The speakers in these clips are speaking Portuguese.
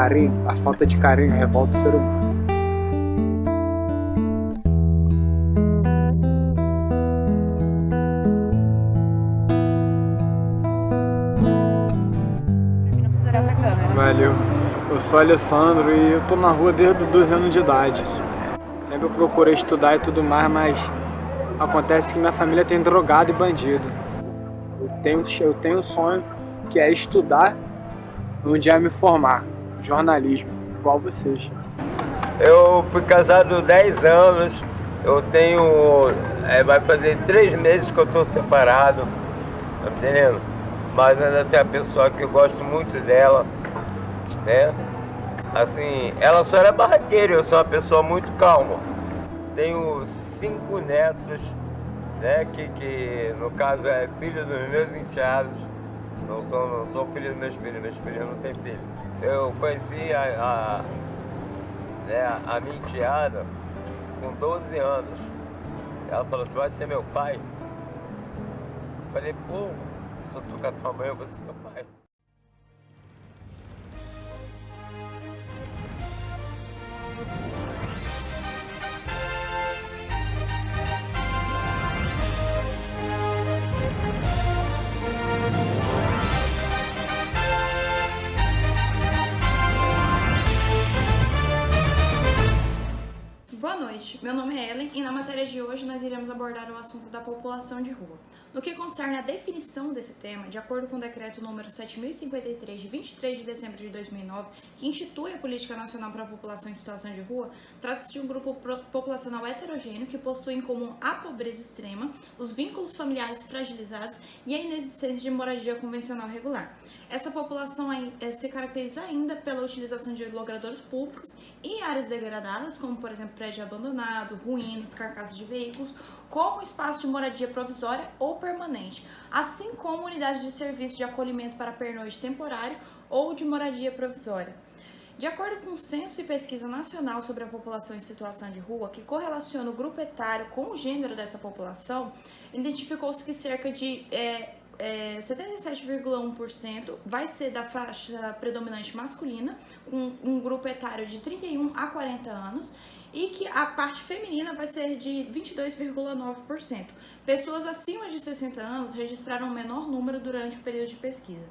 carinho, a falta de carinho revolta o ser humano. Valeu. Eu sou Alessandro e eu tô na rua desde os 12 anos de idade. Sempre procurei estudar e tudo mais, mas acontece que minha família tem drogado e bandido. Eu tenho um sonho que é estudar e um dia me formar, jornalismo, igual vocês. Eu fui casado 10 anos, eu tenho, vai fazer 3 meses que eu tô separado, tá entendendo? Mas ainda tem a pessoa que eu gosto muito dela, né? Assim, ela só era barraqueira, eu sou uma pessoa muito calma. Tenho 5 netos, né? Que no caso é filho dos meus enteados. Não sou filho dos meus filhos não têm filho. Eu conheci a minha enteada com 12 anos. Ela falou, tu vai ser meu pai? Eu falei, pô, se eu tô com a tua mãe, eu vou ser seu pai. Boa noite, meu nome é Ellen e na matéria de hoje nós iremos abordar o assunto da população de rua. No que concerne a definição desse tema, de acordo com o decreto número 7053 de 23 de dezembro de 2009, que institui a Política Nacional para a População em Situação de Rua, trata-se de um grupo populacional heterogêneo que possui em comum a pobreza extrema, os vínculos familiares fragilizados e a inexistência de moradia convencional regular. Essa população se caracteriza ainda pela utilização de logradouros públicos e áreas degradadas, como por exemplo prédio abandonado, ruínas, carcaças de veículos, como espaço de moradia provisória ou permanente, assim como unidades de serviço de acolhimento para pernoite temporário ou de moradia provisória. De acordo com o Censo e Pesquisa Nacional sobre a População em Situação de Rua, que correlaciona o grupo etário com o gênero dessa população, identificou-se que cerca de 77,1% vai ser da faixa predominante masculina, com um grupo etário de 31 a 40 anos, e que a parte feminina vai ser de 22,9%. Pessoas acima de 60 anos registraram um menor número durante o período de pesquisa.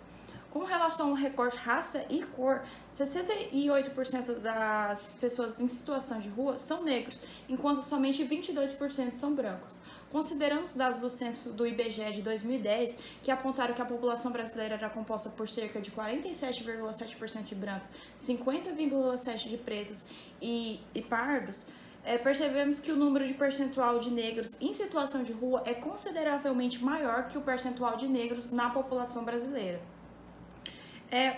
Com relação ao recorte raça e cor, 68% das pessoas em situação de rua são negros, enquanto somente 22% são brancos. Considerando os dados do censo do IBGE de 2010, que apontaram que a população brasileira era composta por cerca de 47,7% de brancos, 50,7% de pretos e pardos, percebemos que o número de percentual de negros em situação de rua é consideravelmente maior que o percentual de negros na população brasileira.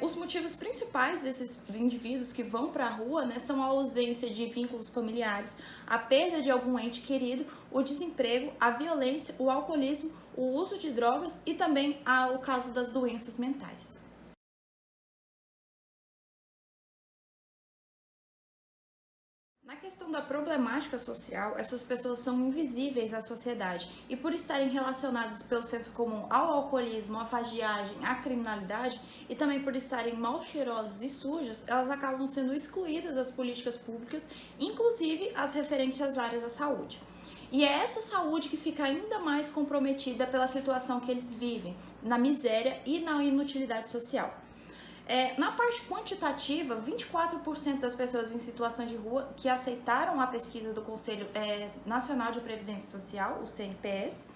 Os motivos principais desses indivíduos que vão para a rua, são a ausência de vínculos familiares, a perda de algum ente querido, o desemprego, a violência, o alcoolismo, o uso de drogas e também o caso das doenças mentais. Na questão da problemática social, essas pessoas são invisíveis à sociedade e por estarem relacionadas pelo senso comum ao alcoolismo, à vadiagem, à criminalidade e também por estarem mal cheirosas e sujas, elas acabam sendo excluídas das políticas públicas, inclusive as referentes às áreas da saúde. E é essa saúde que fica ainda mais comprometida pela situação que eles vivem, na miséria e na inutilidade social. Na parte quantitativa, 24% das pessoas em situação de rua que aceitaram a pesquisa do Conselho Nacional de Previdência Social, o CNPS,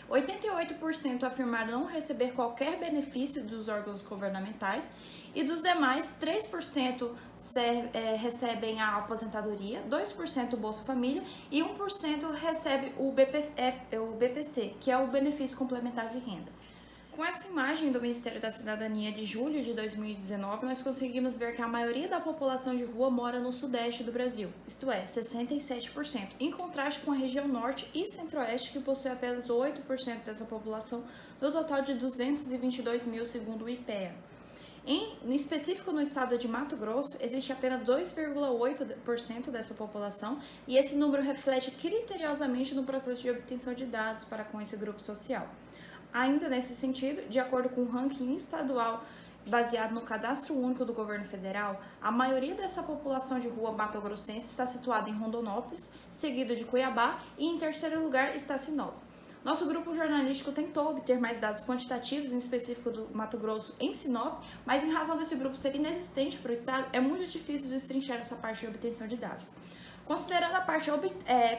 88% afirmaram não receber qualquer benefício dos órgãos governamentais e dos demais, 3% recebem a aposentadoria, 2% o Bolsa Família e 1% recebe o BPC, que é o Benefício Complementar de Renda. Com essa imagem do Ministério da Cidadania de julho de 2019, nós conseguimos ver que a maioria da população de rua mora no sudeste do Brasil, isto é, 67%, em contraste com a região norte e centro-oeste, que possui apenas 8% dessa população, do total de 222 mil, segundo o IPEA. Em específico, no estado de Mato Grosso, existe apenas 2,8% dessa população e esse número reflete criteriosamente no processo de obtenção de dados para com esse grupo social. Ainda nesse sentido, de acordo com o ranking estadual baseado no Cadastro Único do Governo Federal, a maioria dessa população de rua mato-grossense está situada em Rondonópolis, seguido de Cuiabá, e em terceiro lugar está Sinop. Nosso grupo jornalístico tentou obter mais dados quantitativos, em específico do Mato Grosso, em Sinop, mas em razão desse grupo ser inexistente para o estado, é muito difícil destrinchar essa parte de obtenção de dados. Considerando a parte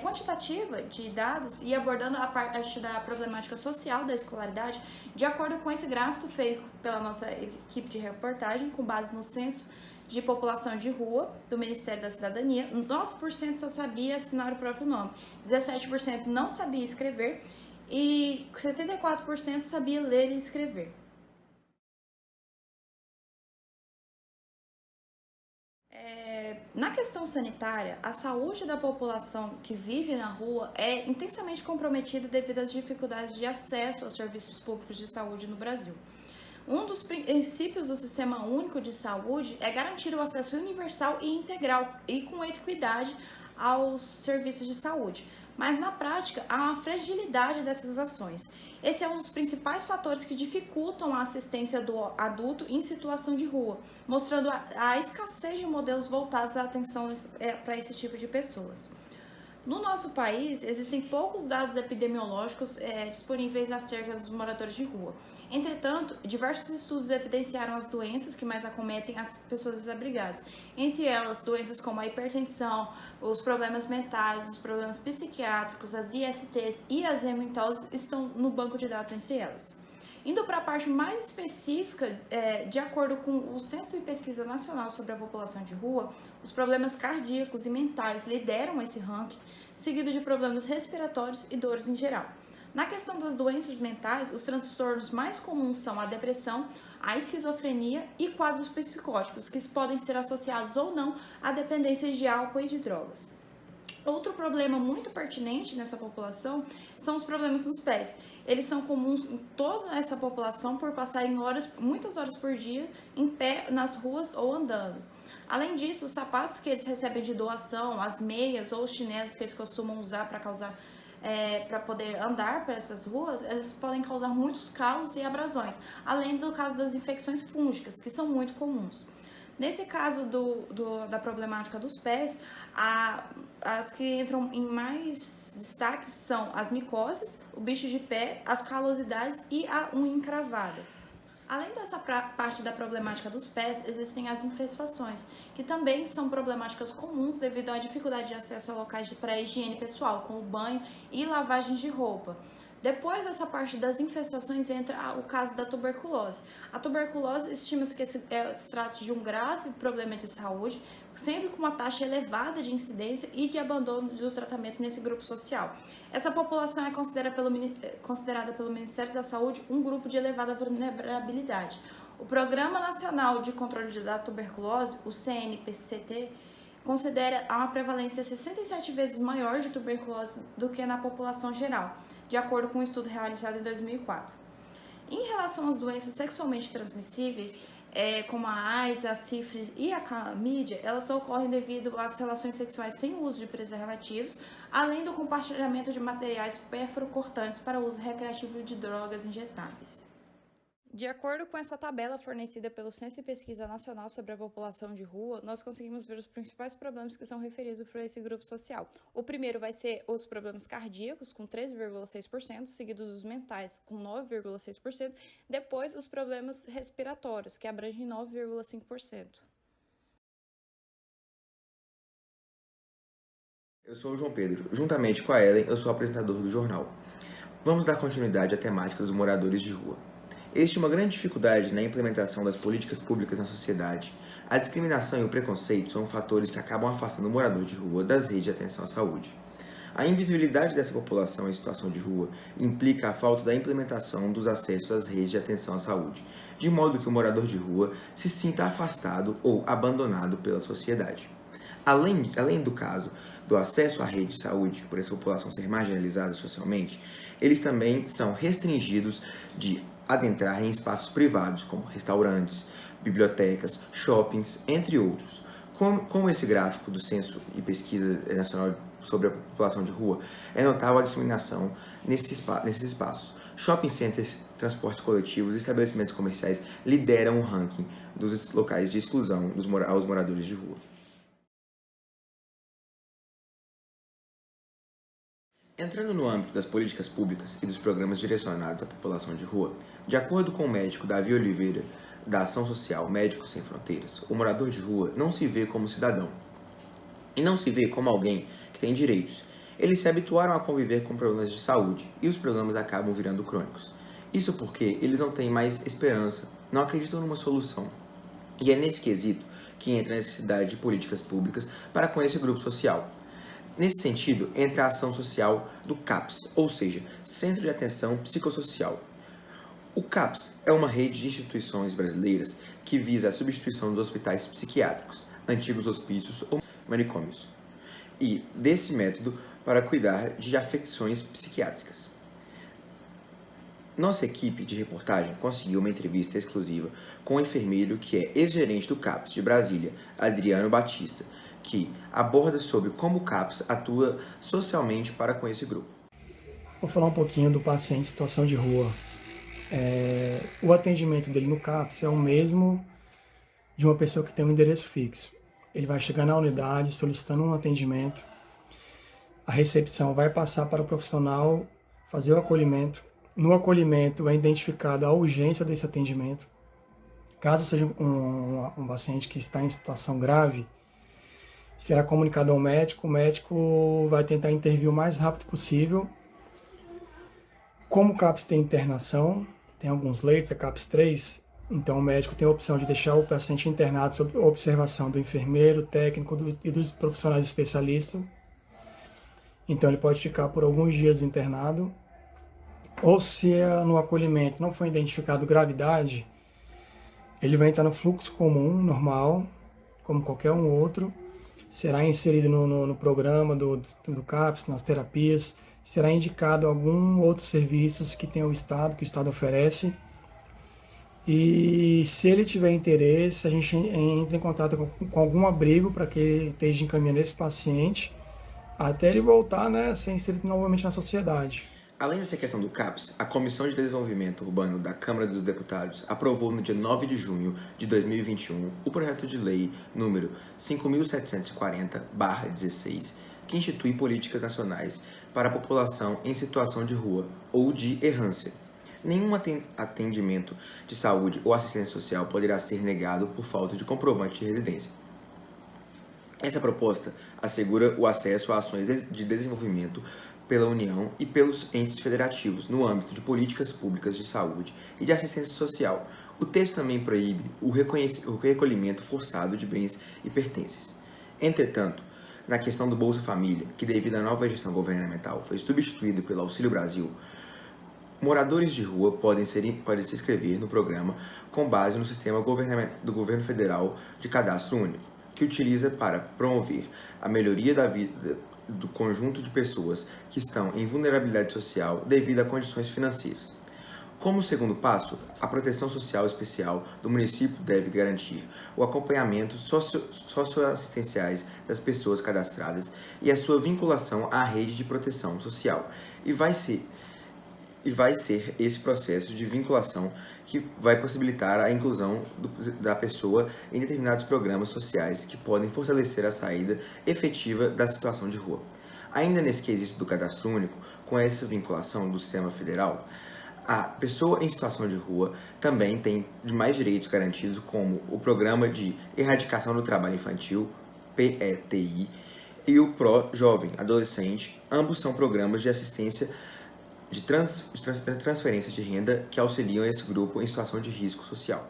quantitativa de dados e abordando a parte da problemática social da escolaridade, de acordo com esse gráfico feito pela nossa equipe de reportagem, com base no censo de população de rua do Ministério da Cidadania, 9% só sabia assinar o próprio nome, 17% não sabia escrever e 74% sabia ler e escrever. Na questão sanitária, a saúde da população que vive na rua é intensamente comprometida devido às dificuldades de acesso aos serviços públicos de saúde no Brasil. Um dos princípios do Sistema Único de Saúde é garantir o acesso universal e integral e com equidade aos serviços de saúde, mas na prática há uma fragilidade dessas ações. Esse é um dos principais fatores que dificultam a assistência do adulto em situação de rua, mostrando a escassez de modelos voltados à atenção para esse tipo de pessoas. No nosso país, existem poucos dados epidemiológicos disponíveis acerca dos moradores de rua. Entretanto, diversos estudos evidenciaram as doenças que mais acometem as pessoas desabrigadas. Entre elas, doenças como a hipertensão, os problemas mentais, os problemas psiquiátricos, as ISTs e as hematoses estão no banco de dados entre elas. Indo para a parte mais específica, de acordo com o Censo e Pesquisa Nacional sobre a População de Rua, os problemas cardíacos e mentais lideram esse ranking, seguido de problemas respiratórios e dores em geral. Na questão das doenças mentais, os transtornos mais comuns são a depressão, a esquizofrenia e quadros psicóticos, que podem ser associados ou não à dependência de álcool e de drogas. Outro problema muito pertinente nessa população são os problemas nos pés. Eles são comuns em toda essa população por passarem muitas horas por dia em pé nas ruas ou andando. Além disso, os sapatos que eles recebem de doação, as meias ou os chinelos que eles costumam usar para poder andar por essas ruas, eles podem causar muitos calos e abrasões, além do caso das infecções fúngicas, que são muito comuns. Nesse caso da problemática dos pés, as que entram em mais destaque são as micoses, o bicho de pé, as calosidades e a unha encravada. Além dessa parte da problemática dos pés, existem as infestações, que também são problemáticas comuns devido à dificuldade de acesso a locais para higiene pessoal, como banho e lavagem de roupa. Depois dessa parte das infestações entra o caso da tuberculose. A tuberculose estima-se que se trata de um grave problema de saúde, sempre com uma taxa elevada de incidência e de abandono do tratamento nesse grupo social. Essa população é considerada pelo Ministério da Saúde um grupo de elevada vulnerabilidade. O Programa Nacional de Controle da Tuberculose, o CNPCT, considera uma prevalência 67 vezes maior de tuberculose do que na população geral, de acordo com um estudo realizado em 2004. Em relação às doenças sexualmente transmissíveis, como a AIDS, a sífilis e a clamídia, elas ocorrem devido às relações sexuais sem uso de preservativos, além do compartilhamento de materiais perfurocortantes para uso recreativo de drogas injetáveis. De acordo com essa tabela fornecida pelo Censo e Pesquisa Nacional sobre a População de Rua, nós conseguimos ver os principais problemas que são referidos por esse grupo social. O primeiro vai ser os problemas cardíacos, com 13,6%, seguidos dos mentais, com 9,6%, depois os problemas respiratórios, que abrangem 9,5%. Eu sou o João Pedro. Juntamente com a Ellen, eu sou apresentador do jornal. Vamos dar continuidade à temática dos moradores de rua. Existe uma grande dificuldade na implementação das políticas públicas na sociedade. A discriminação e o preconceito são fatores que acabam afastando o morador de rua das redes de atenção à saúde. A invisibilidade dessa população em situação de rua implica a falta da implementação dos acessos às redes de atenção à saúde, de modo que o morador de rua se sinta afastado ou abandonado pela sociedade. Além do caso do acesso à rede de saúde, por essa população ser marginalizada socialmente, eles também são restringidos de adentrar em espaços privados, como restaurantes, bibliotecas, shoppings, entre outros. Como esse gráfico do Censo e Pesquisa Nacional sobre a População de Rua, é notável a discriminação nesses espaços. shopping centers, transportes coletivos e estabelecimentos comerciais lideram o ranking dos locais de exclusão aos moradores de rua. Entrando no âmbito das políticas públicas e dos programas direcionados à população de rua, de acordo com o médico Davi Oliveira, da Ação Social Médicos Sem Fronteiras, o morador de rua não se vê como cidadão e não se vê como alguém que tem direitos. Eles se habituaram a conviver com problemas de saúde e os problemas acabam virando crônicos. Isso porque eles não têm mais esperança, não acreditam numa solução. E é nesse quesito que entra a necessidade de políticas públicas para com esse grupo social. Nesse sentido, entra a ação social do CAPS, ou seja, Centro de Atenção Psicossocial. O CAPS é uma rede de instituições brasileiras que visa a substituição dos hospitais psiquiátricos, antigos hospícios ou manicômios, e desse método para cuidar de afecções psiquiátricas. Nossa equipe de reportagem conseguiu uma entrevista exclusiva com o enfermeiro que é ex-gerente do CAPS de Brasília, Adriano Batista, que aborda sobre como o CAPS atua socialmente para com esse grupo. Vou falar um pouquinho do paciente em situação de rua. O atendimento dele no CAPS é o mesmo de uma pessoa que tem um endereço fixo. Ele vai chegar na unidade solicitando um atendimento, a recepção vai passar para o profissional fazer o acolhimento. No acolhimento é identificada a urgência desse atendimento. Caso seja um paciente que está em situação grave, será comunicado ao médico, o médico vai tentar intervir o mais rápido possível. Como o CAPS tem internação, tem alguns leitos, é CAPS 3, então o médico tem a opção de deixar o paciente internado sob observação do enfermeiro, técnico e dos profissionais especialistas. Então ele pode ficar por alguns dias internado. Ou se no acolhimento não foi identificado gravidade, ele vai entrar no fluxo comum, normal, como qualquer um outro, será inserido no programa do CAPS, nas terapias, será indicado algum outro serviços que tem o Estado oferece. E se ele tiver interesse, a gente entra em contato com algum abrigo para que ele esteja encaminhando esse paciente até ele voltar, a ser inserido novamente na sociedade. Além dessa questão do CAPS, a Comissão de Desenvolvimento Urbano da Câmara dos Deputados aprovou no dia 9 de junho de 2021 o projeto de lei número 5.740/16, que institui políticas nacionais para a população em situação de rua ou de errância. Nenhum atendimento de saúde ou assistência social poderá ser negado por falta de comprovante de residência. Essa proposta assegura o acesso a ações de desenvolvimento pela União e pelos entes federativos no âmbito de políticas públicas de saúde e de assistência social. O texto também proíbe o recolhimento forçado de bens e pertences. Entretanto, na questão do Bolsa Família, que devido à nova gestão governamental foi substituído pelo Auxílio Brasil, moradores de rua podem se inscrever no programa com base no sistema do governo federal de cadastro único, que utiliza para promover a melhoria da vida do conjunto de pessoas que estão em vulnerabilidade social devido a condições financeiras. Como segundo passo, a proteção social especial do município deve garantir o acompanhamento socioassistenciais das pessoas cadastradas e a sua vinculação à rede de proteção social. E vai ser esse processo de vinculação que vai possibilitar a inclusão da pessoa em determinados programas sociais que podem fortalecer a saída efetiva da situação de rua. Ainda nesse quesito do cadastro único, com essa vinculação do sistema federal, a pessoa em situação de rua também tem mais direitos garantidos, como o Programa de Erradicação do Trabalho Infantil, PETI, e o PRO Jovem Adolescente. Ambos são programas de assistência de transferência de renda que auxiliam esse grupo em situação de risco social.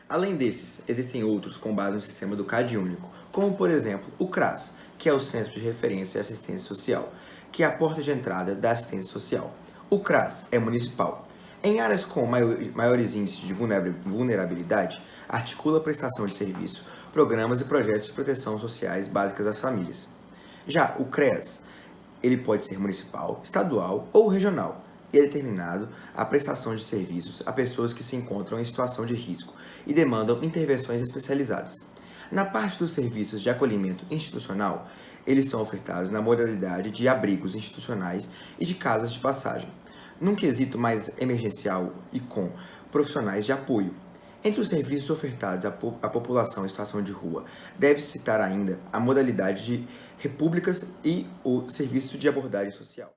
Além desses, existem outros com base no sistema do CAD único, como por exemplo o CRAS, que é o Centro de Referência e Assistência Social, que é a porta de entrada da assistência social. O CRAS é municipal. Em áreas com maiores índices de vulnerabilidade, articula a prestação de serviço, programas e projetos de proteção sociais básicas às famílias. Já o CREAS, ele pode ser municipal, estadual ou regional, e é determinado a prestação de serviços a pessoas que se encontram em situação de risco e demandam intervenções especializadas. Na parte dos serviços de acolhimento institucional, eles são ofertados na modalidade de abrigos institucionais e de casas de passagem. num quesito mais emergencial e com profissionais de apoio. Entre os serviços ofertados à população em situação de rua, deve-se citar ainda a modalidade de repúblicas e o serviço de abordagem social.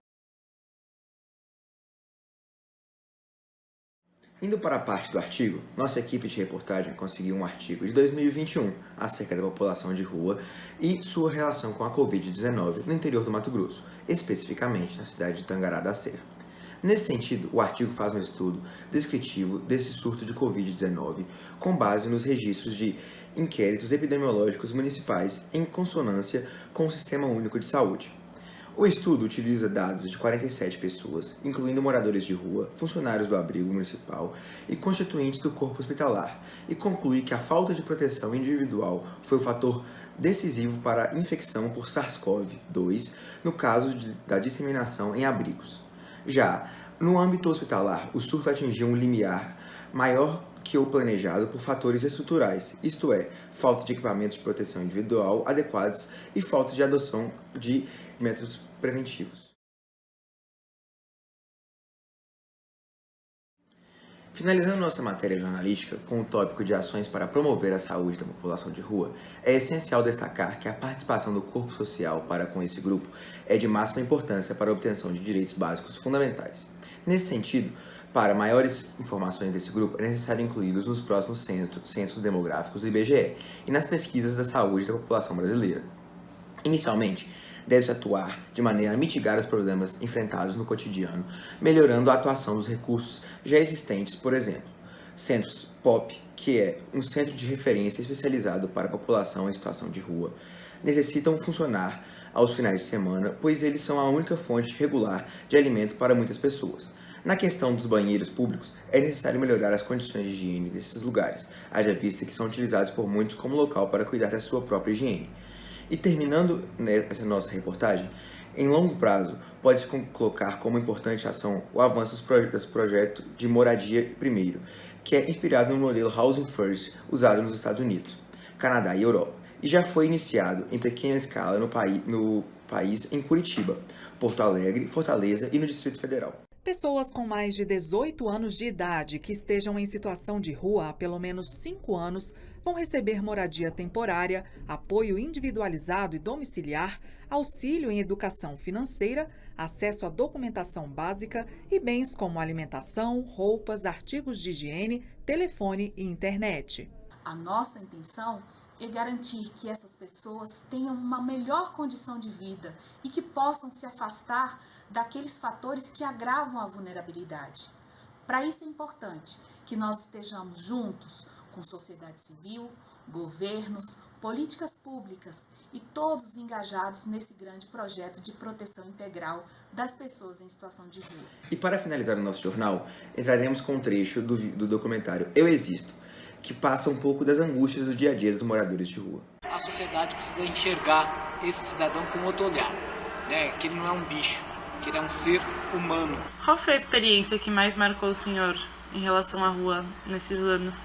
Indo para a parte do artigo, nossa equipe de reportagem conseguiu um artigo de 2021 acerca da população de rua e sua relação com a Covid-19 no interior do Mato Grosso, especificamente na cidade de Tangará da Serra. Nesse sentido, o artigo faz um estudo descritivo desse surto de Covid-19 com base nos registros de inquéritos epidemiológicos municipais em consonância com o Sistema Único de Saúde. O estudo utiliza dados de 47 pessoas, incluindo moradores de rua, funcionários do abrigo municipal e constituintes do corpo hospitalar, e conclui que a falta de proteção individual foi o fator decisivo para a infecção por SARS-CoV-2 no caso da disseminação em abrigos. Já no âmbito hospitalar, o surto atingiu um limiar maior que o planejado por fatores estruturais, isto é, falta de equipamentos de proteção individual adequados e falta de adoção de métodos preventivos. Finalizando nossa matéria jornalística com o tópico de ações para promover a saúde da população de rua, é essencial destacar que a participação do corpo social para com esse grupo é de máxima importância para a obtenção de direitos básicos fundamentais. Nesse sentido, para maiores informações desse grupo, é necessário incluí-los nos próximos censos demográficos do IBGE e nas pesquisas da saúde da população brasileira. Inicialmente, deve-se atuar de maneira a mitigar os problemas enfrentados no cotidiano, melhorando a atuação dos recursos já existentes, por exemplo, Centros POP, que é um centro de referência especializado para a população em situação de rua, necessitam funcionar aos finais de semana, pois eles são a única fonte regular de alimento para muitas pessoas. Na questão dos banheiros públicos, é necessário melhorar as condições de higiene desses lugares, haja vista que são utilizados por muitos como local para cuidar da sua própria higiene. E terminando essa nossa reportagem, em longo prazo, pode-se colocar como importante ação o avanço desse projeto de moradia primeiro, que é inspirado no modelo Housing First usado nos Estados Unidos, Canadá e Europa, e já foi iniciado em pequena escala no país em Curitiba, Porto Alegre, Fortaleza e no Distrito Federal. Pessoas com mais de 18 anos de idade que estejam em situação de rua há pelo menos 5 anos vão receber moradia temporária, apoio individualizado e domiciliar, auxílio em educação financeira, acesso à documentação básica e bens como alimentação, roupas, artigos de higiene, telefone e internet. A nossa intenção é garantir que essas pessoas tenham uma melhor condição de vida e que possam se afastar daqueles fatores que agravam a vulnerabilidade. Para isso é importante que nós estejamos juntos com sociedade civil, governos, políticas públicas e todos engajados nesse grande projeto de proteção integral das pessoas em situação de rua. E para finalizar o nosso jornal, entraremos com um trecho do documentário Eu Existo, que passa um pouco das angústias do dia a dia dos moradores de rua. A sociedade precisa enxergar esse cidadão com outro olhar, né? Que ele não é um bicho, que ele é um ser humano. Qual foi a experiência que mais marcou o senhor em relação à rua nesses anos?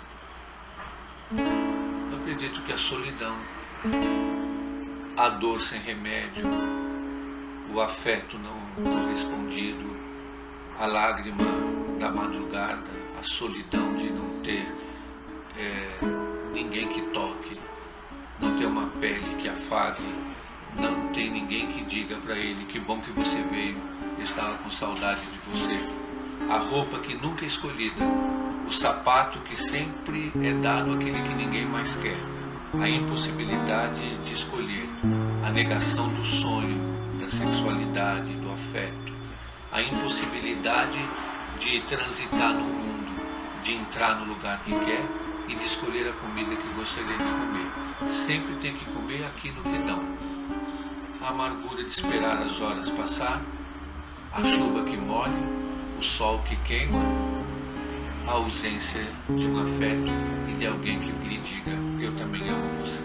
Eu acredito que a solidão, a dor sem remédio, o afeto não correspondido, a lágrima da madrugada, a solidão de não ter ninguém que toque, não ter uma pele que afague, não tem ninguém que diga para ele que bom que você veio, estava com saudade de você. A roupa que nunca é escolhida, o sapato que sempre é dado àquele que ninguém mais quer, a impossibilidade de escolher, a negação do sonho, da sexualidade, do afeto, a impossibilidade de transitar no mundo, de entrar no lugar que quer e de escolher a comida que gostaria de comer. Sempre tem que comer aquilo que dão. A amargura de esperar as horas passar, a chuva que molha, o sol que queima, a ausência de um afeto e de alguém que lhe diga: eu também amo você.